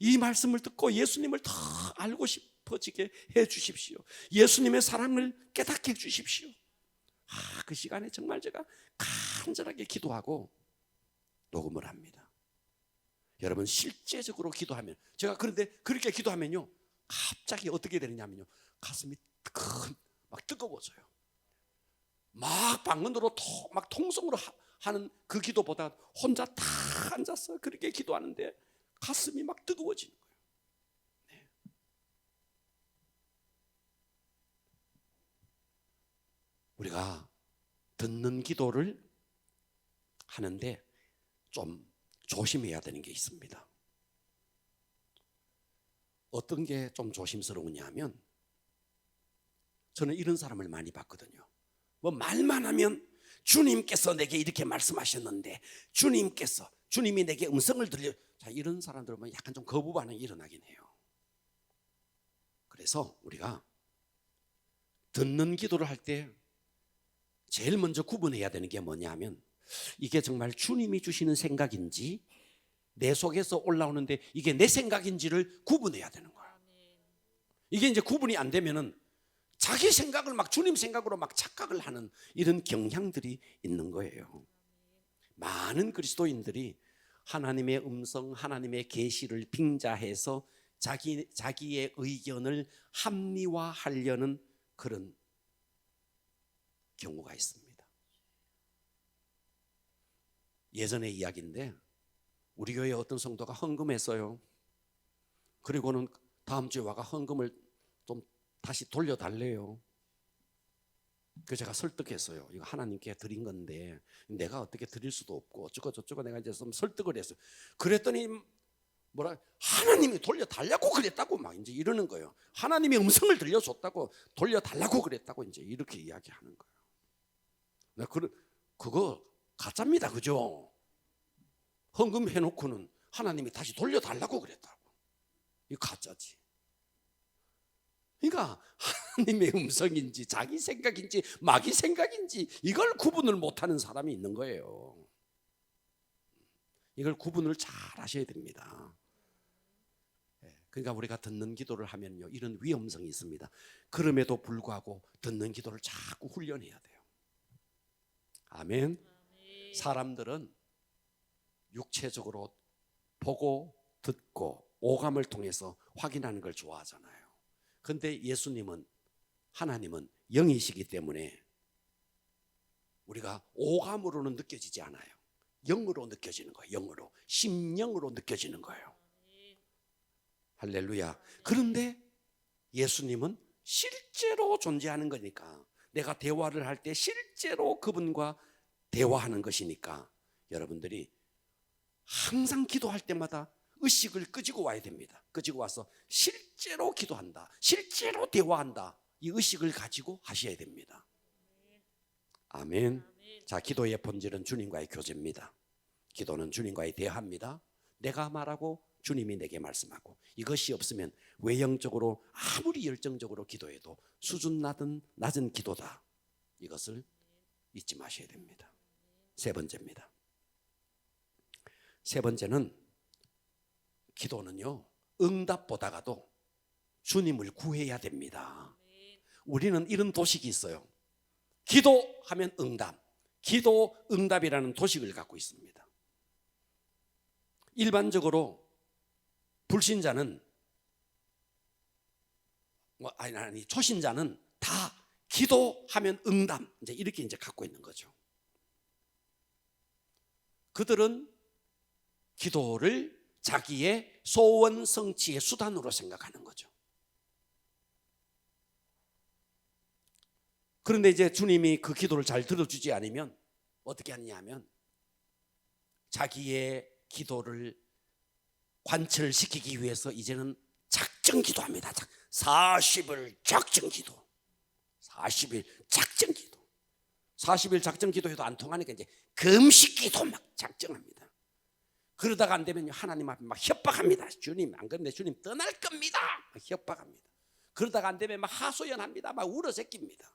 이 말씀을 듣고 예수님을 더 알고 싶어지게 해주십시오. 예수님의 사랑을 깨닫게 해주십시오. 그 시간에 정말 제가 간절하게 기도하고 녹음을 합니다. 여러분, 실제적으로 기도하면, 제가 그런데 그렇게 기도하면요, 갑자기 어떻게 되느냐면요, 가슴이 막 뜨거워져요. 막 방언으로 막 통성으로 하는 그 기도보다 혼자 다 앉아서 그렇게 기도하는데 가슴이 막 뜨거워지는 거예요. 네. 우리가 듣는 기도를 하는데 좀 조심해야 되는 게 있습니다. 어떤 게 좀 조심스러우냐 하면, 저는 이런 사람을 많이 봤거든요. 뭐 말만 하면 주님께서 내게 이렇게 말씀하셨는데, 주님이 내게 음성을 들려. 자, 이런 사람들 보면 약간 좀 거부 반응이 일어나긴 해요. 그래서 우리가 듣는 기도를 할 때 제일 먼저 구분해야 되는 게 뭐냐 하면, 이게 정말 주님이 주시는 생각인지 내 속에서 올라오는데 이게 내 생각인지를 구분해야 되는 거예요. 이게 이제 구분이 안 되면은 자기 생각을 막 주님 생각으로 막 착각을 하는 이런 경향들이 있는 거예요. 많은 그리스도인들이 하나님의 음성, 하나님의 계시를 빙자해서 자기의 의견을 합리화하려는 그런 경우가 있습니다. 예전의 이야기인데, 우리 교회에 어떤 성도가 헌금했어요. 그리고는 다음 주에 와가 헌금을 좀 다시 돌려달래요. 그래서 제가 설득했어요. 이거 하나님께 드린 건데 내가 어떻게 드릴 수도 없고 어쩌고 저쩌고 내가 이제 좀 설득을 했어요. 그랬더니 하나님이 돌려달라고 그랬다고 막 이제 이러는 거예요. 하나님이 음성을 들려줬다고 돌려달라고 그랬다고 이제 이렇게 이야기하는 거예요. 그거 가짜입니다, 그죠? 헌금 해놓고는 하나님이 다시 돌려달라고 그랬다고. 이거 가짜지. 그러니까 하나님의 음성인지 자기 생각인지 마귀 생각인지 이걸 구분을 못하는 사람이 있는 거예요. 이걸 구분을 잘 하셔야 됩니다. 그러니까 우리가 듣는 기도를 하면요, 이런 위험성이 있습니다. 그럼에도 불구하고 듣는 기도를 자꾸 훈련해야 돼요. 아멘. 사람들은 육체적으로 보고 듣고 오감을 통해서 확인하는 걸 좋아하잖아요. 그런데 하나님은 영이시기 때문에 우리가 오감으로는 느껴지지 않아요. 영으로 느껴지는 거예요. 영으로, 심령으로 느껴지는 거예요. 할렐루야. 그런데 예수님은 실제로 존재하는 거니까, 내가 대화를 할 때 실제로 그분과 대화하는 것이니까 여러분들이 항상 기도할 때마다 의식을 끄지고 와야 됩니다. 끄지고 와서 실제로 기도한다, 실제로 대화한다, 이 의식을 가지고 하셔야 됩니다. 아멘. 자, 기도의 본질은 주님과의 교제입니다. 기도는 주님과의 대화입니다. 내가 말하고 주님이 내게 말씀하고, 이것이 없으면 외형적으로 아무리 열정적으로 기도해도 수준 낮은 기도다, 이것을 잊지 마셔야 됩니다. 세 번째입니다. 세 번째는 기도는요, 응답보다가도 주님을 구해야 됩니다. 우리는 이런 도식이 있어요. 기도하면 응답, 기도 응답이라는 도식을 갖고 있습니다. 일반적으로 불신자는 초신자는 다 기도하면 응답, 이렇게 갖고 있는 거죠. 그들은 기도를 자기의 소원 성취의 수단으로 생각하는 거죠. 그런데 이제 주님이 그 기도를 잘 들어주지 않으면 어떻게 하느냐면, 자기의 기도를 관철시키기 위해서 이제는 작정 기도합니다. 40일 작정 기도, 40일 작정 기도, 40일 작정 기도해도 안 통하니까 이제 금식 기도 막 작정합니다. 그러다가 안 되면 하나님 앞에 막 협박합니다. 주님, 안 그런데 주님 떠날 겁니다. 막 협박합니다. 그러다가 안 되면 막 하소연합니다. 막 울어새깁니다.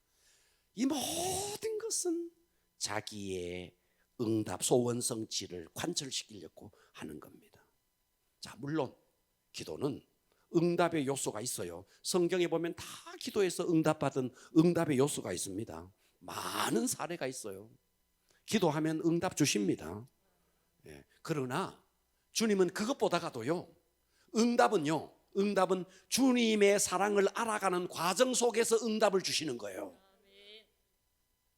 이 모든 것은 자기의 응답, 소원 성취를 관철시키려고 하는 겁니다. 자, 물론 기도는 응답의 요소가 있어요. 성경에 보면 다 기도해서 응답받은 응답의 요소가 있습니다. 많은 사례가 있어요. 기도하면 응답 주십니다. 그러나 주님은 그것보다가도요, 응답은 주님의 사랑을 알아가는 과정 속에서 응답을 주시는 거예요.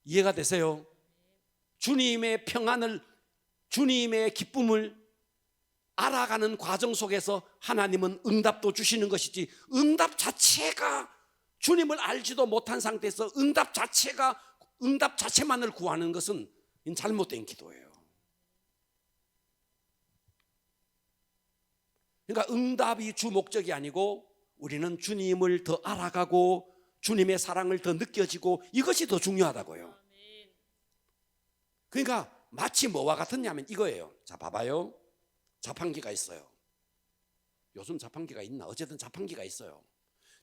이해가 되세요? 주님의 평안을, 주님의 기쁨을 알아가는 과정 속에서 하나님은 응답도 주시는 것이지, 응답 자체가 주님을 알지도 못한 상태에서 응답 자체만을 구하는 것은 잘못된 기도예요. 그러니까 응답이 주 목적이 아니고 우리는 주님을 더 알아가고 주님의 사랑을 더 느껴지고, 이것이 더 중요하다고요. 그러니까 마치 뭐와 같았냐면 이거예요. 자, 봐봐요. 자판기가 있어요. 요즘 자판기가 있나? 어쨌든 자판기가 있어요.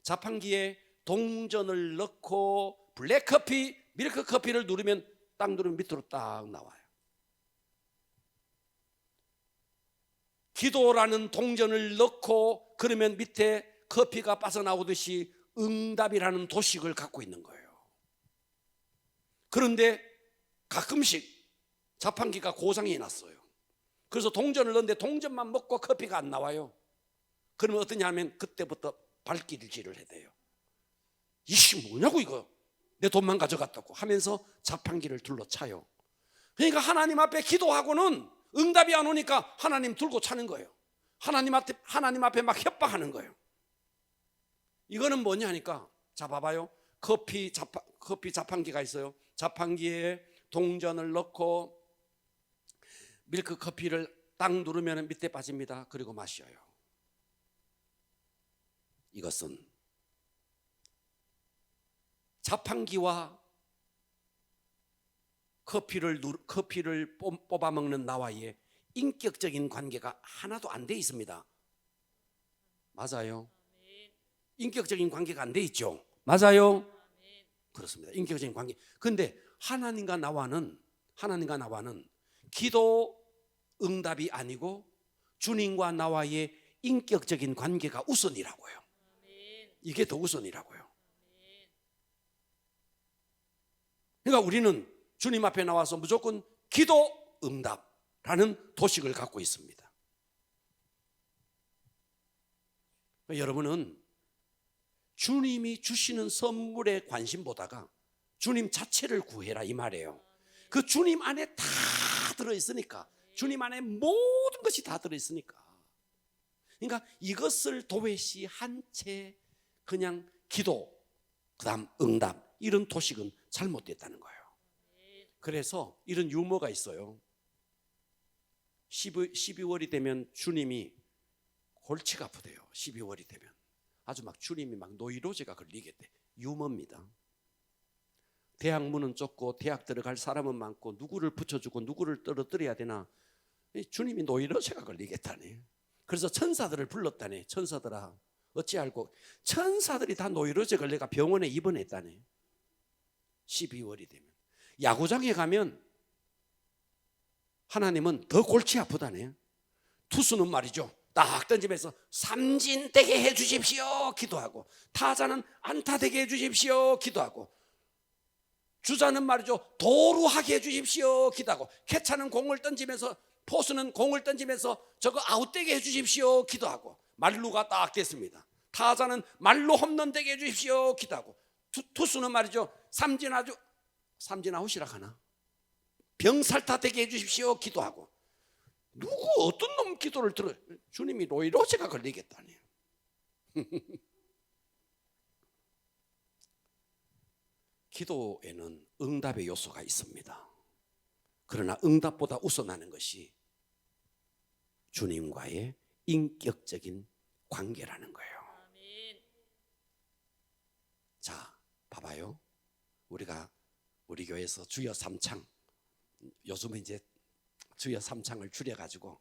자판기에 동전을 넣고 블랙커피, 밀크커피를 누르면 딱 누르면 밑으로 딱 나와요. 기도라는 동전을 넣고 그러면 밑에 커피가 빠져나오듯이 응답이라는 도식을 갖고 있는 거예요. 그런데 가끔씩 자판기가 고장이 났어요. 그래서 동전을 넣는데 동전만 먹고 커피가 안 나와요. 그러면 어떠냐면 그때부터 발길질을 해야 돼요. 이씨 뭐냐고, 이거 내 돈만 가져갔다고 하면서 자판기를 둘러차요. 그러니까 하나님 앞에 기도하고는 응답이 안 오니까 하나님 들고 차는 거예요. 하나님 앞에 막 협박하는 거예요. 이거는 뭐냐 하니까, 자 봐봐요. 커피 자판기가 있어요. 자판기에 동전을 넣고 밀크 커피를 딱 누르면 밑에 빠집니다. 그리고 마셔요. 이것은 자판기와 커피를 뽑아 먹는 나와의 인격적인 관계가 하나도 안 돼 있습니다. 맞아요. 인격적인 관계가 안 돼 있죠. 맞아요. 그렇습니다. 인격적인 관계. 그런데 하나님과 나와는 기도 응답이 아니고 주님과 나와의 인격적인 관계가 우선이라고요. 이게 더 우선이라고요. 그러니까 우리는 주님 앞에 나와서 무조건 기도 응답라는 도식을 갖고 있습니다. 여러분은 주님이 주시는 선물에 관심보다가 주님 자체를 구해라, 이 말이에요. 그 주님 안에 다 들어있으니까, 주님 안에 모든 것이 다 들어있으니까. 그러니까 이것을 도외시 한 채 그냥 기도 그다음 응답, 이런 도식은 잘못됐다는 거예요. 그래서 이런 유머가 있어요. 12월이 되면 주님이 골치가 아프대요. 12월이 되면 아주 막 주님이 막 노이로제가 걸리겠대. 유머입니다. 대학 문은 좁고 대학 들어갈 사람은 많고 누구를 붙여주고 누구를 떨어뜨려야 되나. 주님이 노이로제가 걸리겠다네. 그래서 천사들을 불렀다네. 천사들아 어찌 알고. 천사들이 다 노이로제 걸려가 병원에 입원했다네. 12월이 되면. 야구장에 가면 하나님은 더 골치 아프다네. 투수는 말이죠, 딱 던지면서 삼진되게 해주십시오 기도하고, 타자는 안타되게 해주십시오 기도하고, 주자는 말이죠 도루하게 해주십시오 기도하고, 캐차는 공을 던지면서, 포수는 공을 던지면서 저거 아웃되게 해주십시오 기도하고, 말루가 딱 됐습니다. 타자는 말루 홈런 되게 해주십시오 기도하고, 투수는 말이죠 삼진 아웃이라 하나, 병살타 되게 해주십시오 기도하고. 누구 어떤 놈 기도를 들어. 주님이 노이로제가 걸리겠다니. 기도에는 응답의 요소가 있습니다. 그러나 응답보다 우선하는 것이 주님과의 인격적인 관계라는 거예요. 자, 봐봐요. 우리 교회에서 주여 삼창, 요즘은 이제 주여 삼창을 줄여가지고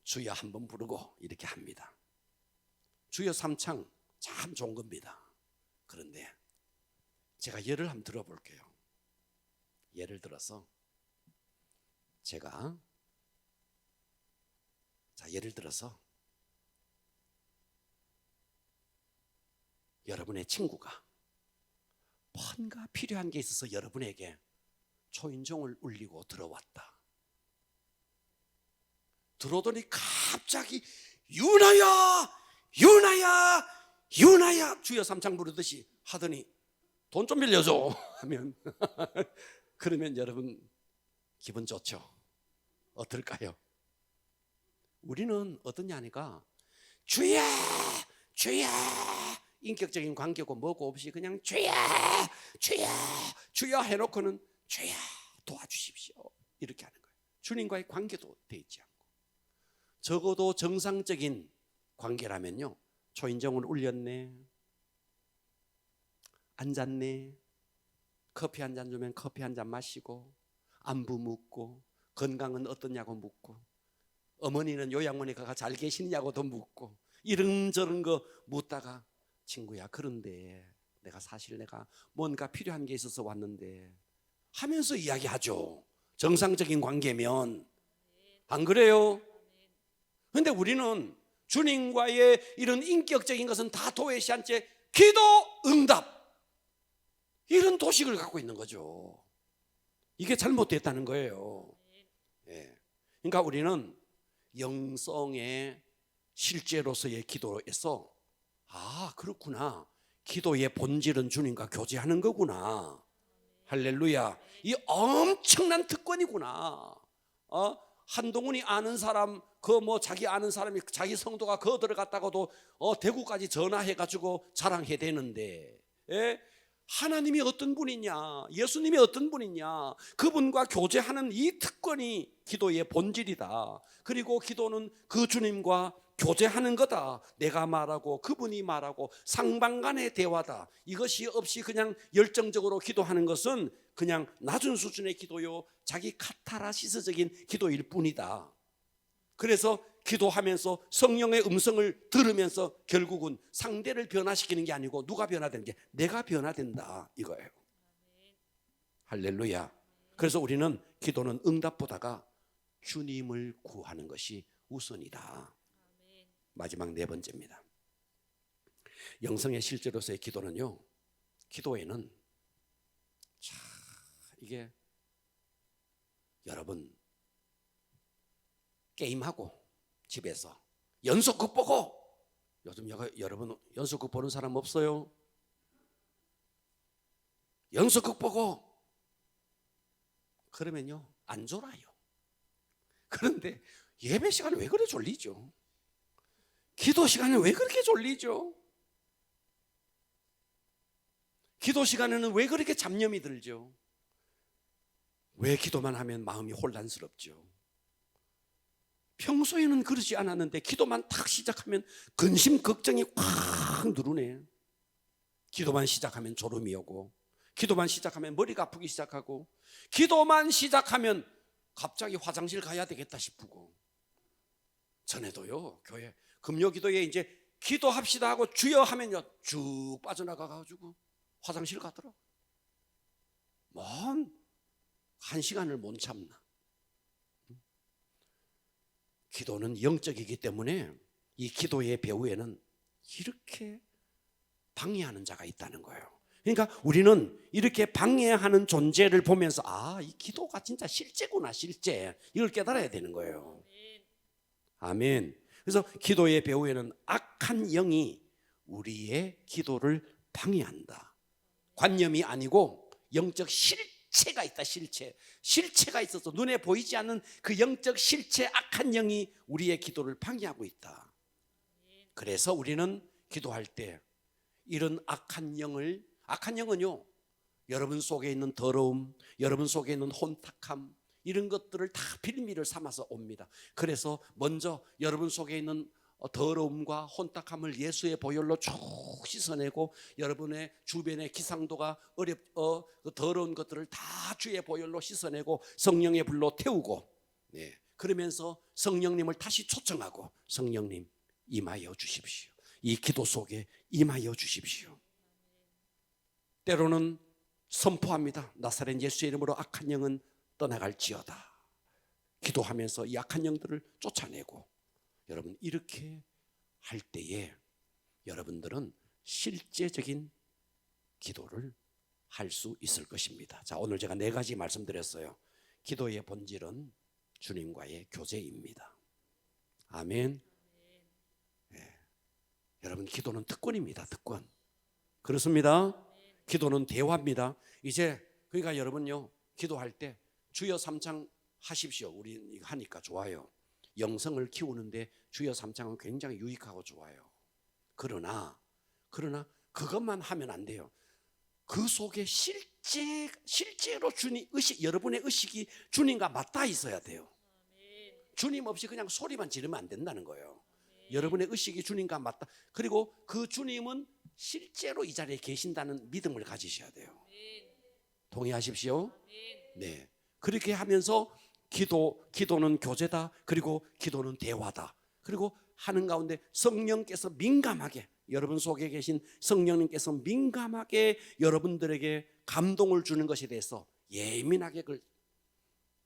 주여 한번 부르고 이렇게 합니다. 주여 삼창 참 좋은 겁니다. 그런데 제가 예를 한번 들어볼게요. 예를 들어서 예를 들어서 여러분의 친구가 뭔가 필요한 게 있어서 여러분에게 초인종을 울리고 들어왔다. 들어오더니 갑자기 유나야 유나야 유나야 주여 삼창 부르듯이 하더니 돈 좀 빌려줘 하면 그러면 여러분 기분 좋죠? 어떨까요? 우리는 어떠냐 하니까 주여 주여, 인격적인 관계고 뭐고 없이 그냥 주여 주여 주여 해놓고는 주여 도와주십시오 이렇게 하는 거예요. 주님과의 관계도 돼 있지 않고. 적어도 정상적인 관계라면요, 초인종을 울렸네, 앉았네, 커피 한 잔 주면 커피 한 잔 마시고, 안부 묻고, 건강은 어떠냐고 묻고, 어머니는 요양원에 가서 잘 계시냐고도 묻고, 이런저런 거 묻다가 친구야 그런데 내가 뭔가 필요한 게 있어서 왔는데 하면서 이야기하죠. 정상적인 관계면. 안 그래요? 그런데 우리는 주님과의 이런 인격적인 것은 다 도외시한 채 기도, 응답, 이런 도식을 갖고 있는 거죠. 이게 잘못됐다는 거예요. 예. 그러니까 우리는 영성의 실제로서의 기도에서 그렇구나, 기도의 본질은 주님과 교제하는 거구나, 할렐루야, 이 엄청난 특권이구나. 한동훈이 아는 사람, 자기 아는 사람이 자기 성도가 들어갔다가도 대구까지 전화해가지고 자랑해야 되는데, 하나님이 어떤 분이냐, 예수님이 어떤 분이냐, 그분과 교제하는 이 특권이 기도의 본질이다. 그리고 기도는 그 주님과 교제하는 거다. 내가 말하고 그분이 말하고 상방간의 대화다. 이것이 없이 그냥 열정적으로 기도하는 것은 그냥 낮은 수준의 기도요, 자기 카타라시스적인 기도일 뿐이다. 그래서 기도하면서 성령의 음성을 들으면서 결국은 상대를 변화시키는 게 아니고 누가 변화되는 게 내가 변화된다 이거예요. 할렐루야. 그래서 우리는 기도는 응답보다가 주님을 구하는 것이 우선이다. 마지막 네 번째입니다. 영성의 실제로서의 기도는요, 기도에는 이게 여러분 게임하고 집에서 연속극 보고, 요즘 여러분 연속극 보는 사람 없어요? 연속극 보고 그러면요 안 졸아요. 그런데 예배 시간에 왜 그래 졸리죠? 기도 시간에 왜 그렇게 졸리죠? 기도 시간에는 왜 그렇게 잡념이 들죠? 왜 기도만 하면 마음이 혼란스럽죠? 평소에는 그러지 않았는데 기도만 탁 시작하면 근심 걱정이 확 누르네. 기도만 시작하면 졸음이 오고, 기도만 시작하면 머리가 아프기 시작하고, 기도만 시작하면 갑자기 화장실 가야 되겠다 싶고. 전에도요, 교회 금요기도에 이제 기도합시다 하고 주여 하면요 쭉 빠져나가가지고 화장실 가더라고. 먼 1시간을 못 참나. 기도는 영적이기 때문에 이 기도의 배후에는 이렇게 방해하는 자가 있다는 거예요. 그러니까 우리는 이렇게 방해하는 존재를 보면서 이 기도가 진짜 실제구나, 실제. 이걸 깨달아야 되는 거예요. 아멘. 그래서 기도의 배후에는 악한 영이 우리의 기도를 방해한다. 관념이 아니고 영적 실체가 있다. 실체가 있어서 눈에 보이지 않는 그 영적 실체, 악한 영이 우리의 기도를 방해하고 있다. 그래서 우리는 기도할 때 이런 악한 영은요, 여러분 속에 있는 더러움, 여러분 속에 있는 혼탁함, 이런 것들을 다 빌미를 삼아서 옵니다. 그래서 먼저 여러분 속에 있는 더러움과 혼탁함을 예수의 보혈로 쭉 씻어내고, 여러분의 주변의 기상도가 그 더러운 것들을 다 주의 보혈로 씻어내고 성령의 불로 태우고, 그러면서 성령님을 다시 초청하고, 성령님 임하여 주십시오. 이 기도 속에 임하여 주십시오. 때로는 선포합니다. 나사렛 예수의 이름으로 악한 영은 떠나갈지어다. 기도하면서 이 악한 영들을 쫓아내고, 여러분 이렇게 할 때에 여러분들은 실제적인 기도를 할 수 있을 것입니다. 자, 오늘 제가 4가지 말씀드렸어요. 기도의 본질은 주님과의 교제입니다. 아멘. 여러분 기도는 특권입니다. 특권. 그렇습니다. 기도는 대화입니다. 이제 그러니까 여러분요, 기도할 때 주여 삼창 하십시오. 우리 이거 하니까 좋아요. 영성을 키우는데 주여 삼창은 굉장히 유익하고 좋아요. 그러나 그것만 하면 안 돼요. 그 속에 실제로 주님 의식, 여러분의 의식이 주님과 맞닿아 있어야 돼요. 주님 없이 그냥 소리만 지르면 안 된다는 거예요. 여러분의 의식이 주님과 맞다. 그리고 그 주님은 실제로 이 자리에 계신다는 믿음을 가지셔야 돼요. 동의하십시오? 네. 그렇게 하면서 기도는 교제다. 그리고 기도는 대화다. 그리고 하는 가운데 성령께서 민감하게, 여러분 속에 계신 성령님께서 민감하게 여러분들에게 감동을 주는 것에 대해서 예민하게 그걸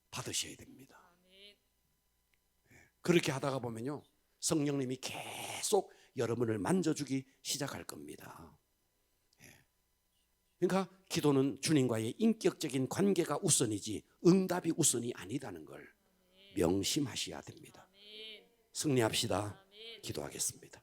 받으셔야 됩니다. 그렇게 하다가 보면요, 성령님이 계속 여러분을 만져주기 시작할 겁니다. 그러니까 기도는 주님과의 인격적인 관계가 우선이지 응답이 우선이 아니다는 걸 명심하셔야 됩니다. 승리합시다. 기도하겠습니다.